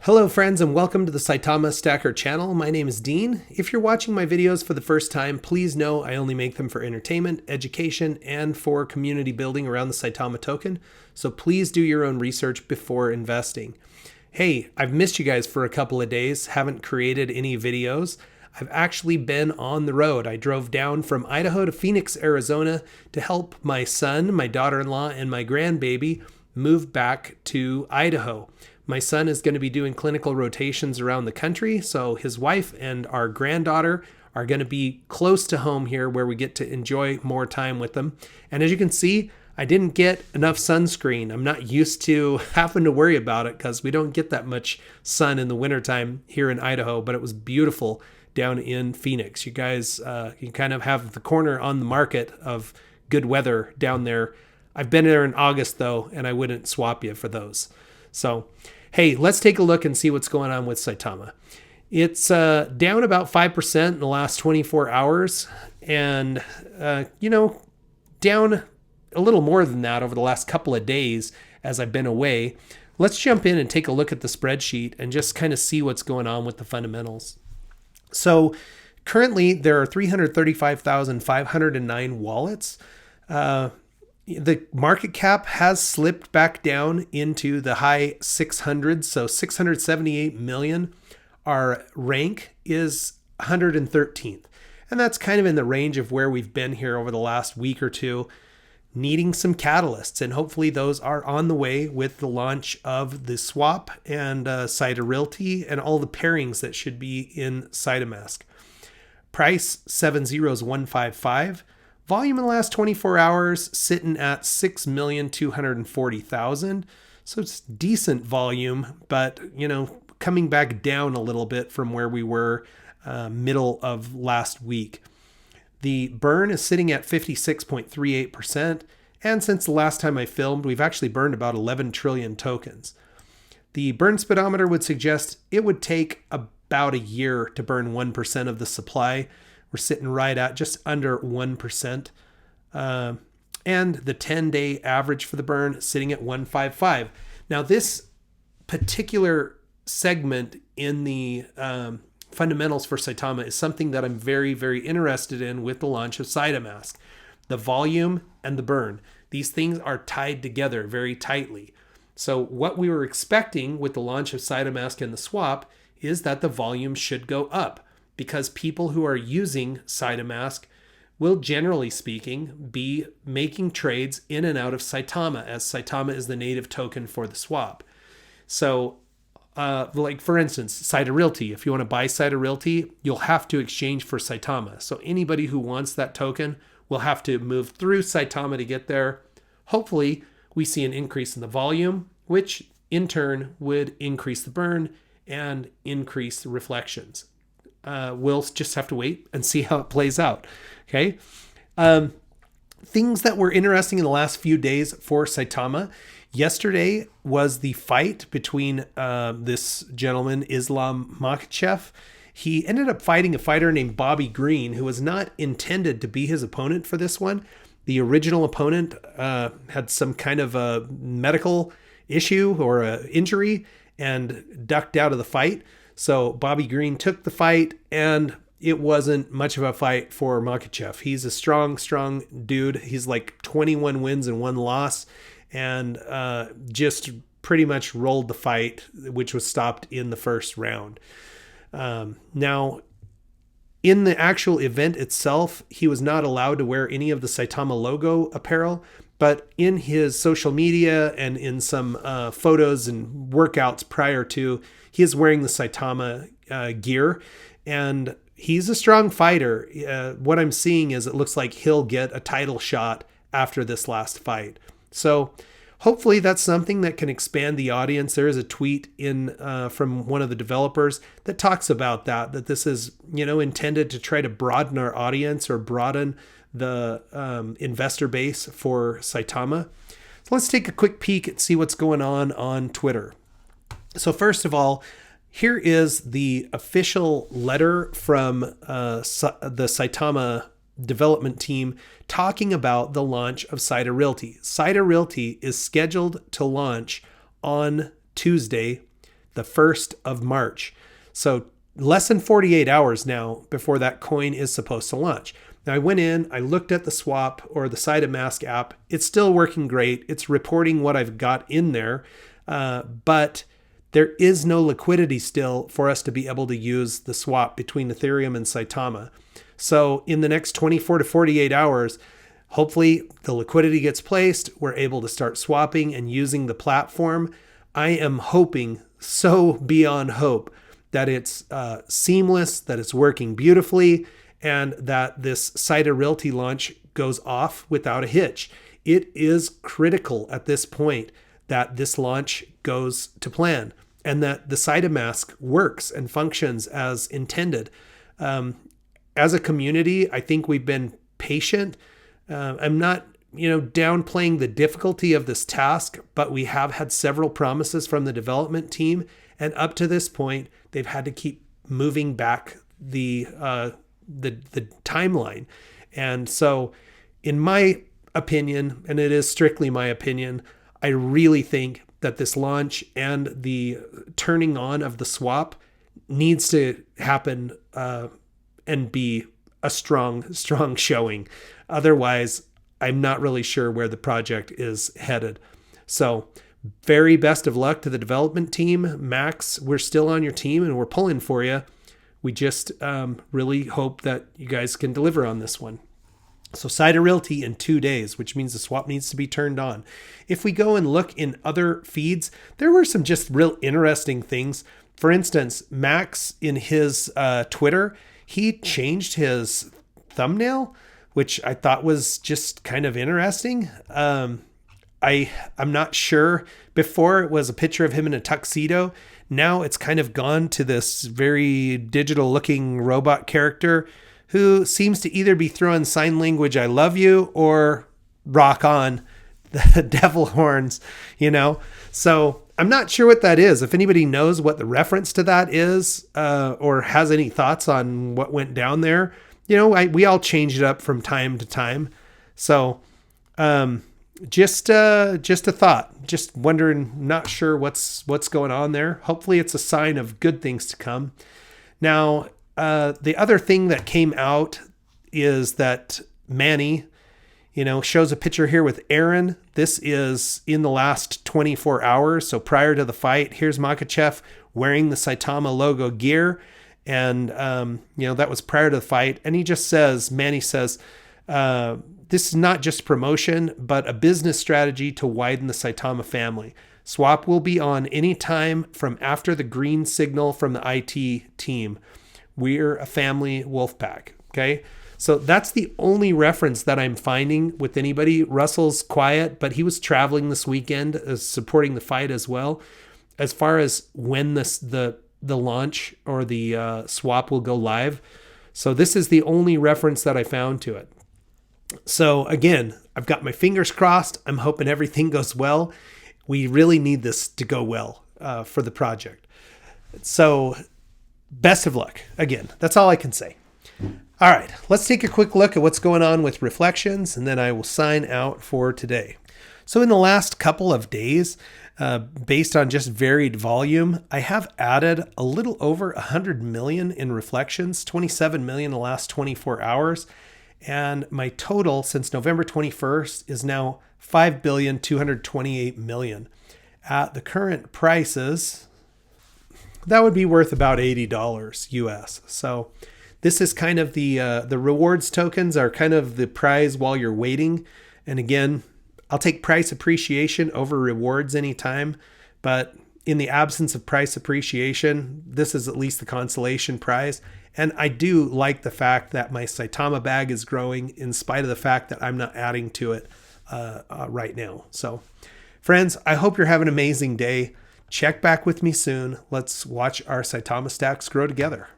Hello friends and welcome to the Saitama Stacker channel. My name is Dean. If you're watching my videos for the first time, please know I only make them for entertainment, education, and for community building around the Saitama token. So please do your own research before investing. Hey, I've missed you guys for a couple of days, haven't created any videos. I've actually been on the road. I drove down from Idaho to Phoenix, Arizona to help my son, my daughter-in-law, and my grandbaby move back to Idaho. My son is going to be doing clinical rotations around the country, so his wife and our granddaughter are going to be close to home here where we get to enjoy more time with them. And as you can see, I didn't get enough sunscreen. I'm not used to having to worry about it because we don't get that much sun in the wintertime here in Idaho, but it was beautiful down in Phoenix. You guys, you kind of have the corner on the market of good weather down there. I've been there in August though, and I wouldn't swap you for those. So, hey, let's take a look and see what's going on with Saitama. It's down about 5% in the last 24 hours and, down a little more than that over the last couple of days as I've been away. Let's jump in and take a look at the spreadsheet and just kind of see what's going on with the fundamentals. So currently there are 335,509 wallets. The market cap has slipped back down into the high 600s, so 678 million. Our rank is 113th, and that's kind of in the range of where we've been here over the last week or two, needing some catalysts, and hopefully those are on the way with the launch of the swap and SaitaRealty and all the pairings that should be in SaitaMask. Price 70155. Volume in the last 24 hours sitting at 6,240,000. So it's decent volume, but coming back down a little bit from where we were middle of last week. The burn is sitting at 56.38%. And since the last time I filmed, we've actually burned about 11 trillion tokens. The burn speedometer would suggest it would take about a year to burn 1% of the supply. We're sitting right at just under 1%. And the 10-day average for the burn sitting at 155. Now, this particular segment in the fundamentals for Saitama is something that I'm very, very interested in with the launch of SaitaMask. The volume and the burn. These things are tied together very tightly. So what we were expecting with the launch of SaitaMask and the swap is that the volume should go up, because people who are using SaitaMask will, generally speaking, be making trades in and out of Saitama, as Saitama is the native token for the swap. So, like for instance, SaitaRealty, if you want to buy SaitaRealty, you'll have to exchange for Saitama. So anybody who wants that token will have to move through Saitama to get there. Hopefully, we see an increase in the volume, which in turn would increase the burn and increase the reflections. We'll just have to wait and see how it plays out. Okay. Things that were interesting in the last few days for Saitama. Yesterday was the fight between this gentleman, Islam Makhachev. He ended up fighting a fighter named Bobby Green, who was not intended to be his opponent for this one. The original opponent had some kind of a medical issue or an injury and ducked out of the fight. So Bobby Green took the fight, and it wasn't much of a fight for Makhachev. He's a strong dude. He's like 21 wins and 1 loss, and just pretty much rolled the fight, which was stopped in the first round. Now, in the actual event itself, he was not allowed to wear any of the Saitama logo apparel, but in his social media and in some photos and workouts prior to, he is wearing the Saitama gear, and he's a strong fighter. What I'm seeing is it looks like he'll get a title shot after this last fight. So hopefully that's something that can expand the audience. There is a tweet in from one of the developers that talks about that this is intended to try to broaden our audience or broaden the investor base for Saitama. So let's take a quick peek and see what's going on Twitter. So first of all, here is the official letter from the Saitama development team talking about the launch of SaitaRealty. SaitaRealty is scheduled to launch on Tuesday, the 1st of March. So less than 48 hours now before that coin is supposed to launch. Now I went in, I looked at the swap or the SaitaMask app. It's still working great. It's reporting what I've got in there, but there is no liquidity still for us to be able to use the swap between Ethereum and Saitama. So in the next 24 to 48 hours, hopefully the liquidity gets placed. We're able to start swapping and using the platform. I am hoping, so beyond hope, that it's seamless, that it's working beautifully, and that this SaitaRealty launch goes off without a hitch. It is critical at this point that this launch goes to plan and that the SaitaMask works and functions as intended. As a community, I think we've been patient. I'm not downplaying the difficulty of this task, but we have had several promises from the development team, and up to this point, they've had to keep moving back the timeline. And so, in my opinion, and it is strictly my opinion, I really think that this launch and the turning on of the swap needs to happen and be a strong showing. Otherwise, I'm not really sure where the project is headed. So very best of luck to the development team. Max, we're still on your team and we're pulling for you. We just really hope that you guys can deliver on this one. So SaitaRealty in 2 days, which means the swap needs to be turned on. If we go and look in other feeds, there were some just real interesting things. For instance, Max in his Twitter, he changed his thumbnail, which I thought was just kind of interesting. I'm not sure. Before it was a picture of him in a tuxedo. Now it's kind of gone to this very digital looking robot character who seems to either be throwing sign language, I love you, or rock on the devil horns, So I'm not sure what that is. If anybody knows what the reference to that is, or has any thoughts on what went down there, we all change it up from time to time. So, just a thought, just wondering, not sure what's going on there. Hopefully it's a sign of good things to come. Now, the other thing that came out is that Manny, shows a picture here with Aaron. This is in the last 24 hours. So prior to the fight, here's Makachev wearing the Saitama logo gear. And, that was prior to the fight. And he just says, Manny says, this is not just promotion, but a business strategy to widen the Saitama family. Swap will be on any time from after the green signal from the IT team. We're a family wolf pack. Okay. So that's the only reference that I'm finding with anybody. Russell's quiet, but he was traveling this weekend, supporting the fight as well. As far as when the launch or the swap will go live. So this is the only reference that I found to it. So again, I've got my fingers crossed. I'm hoping everything goes well. We really need this to go well for the project. So best of luck. Again, that's all I can say. All right, let's take a quick look at what's going on with reflections, and then I will sign out for today. So in the last couple of days, based on just varied volume, I have added a little over 100 million in reflections, 27 million in the last 24 hours. And my total since November 21st is now 5,228,000,000. At the current prices, that would be worth about $80 US. So this is kind of the rewards tokens are kind of the prize while you're waiting. And again, I'll take price appreciation over rewards anytime, but in the absence of price appreciation, this is at least the consolation prize. And I do like the fact that my Saitama bag is growing in spite of the fact that I'm not adding to it right now. So friends, I hope you're having an amazing day. Check back with me soon. Let's watch our Saitama stacks grow together.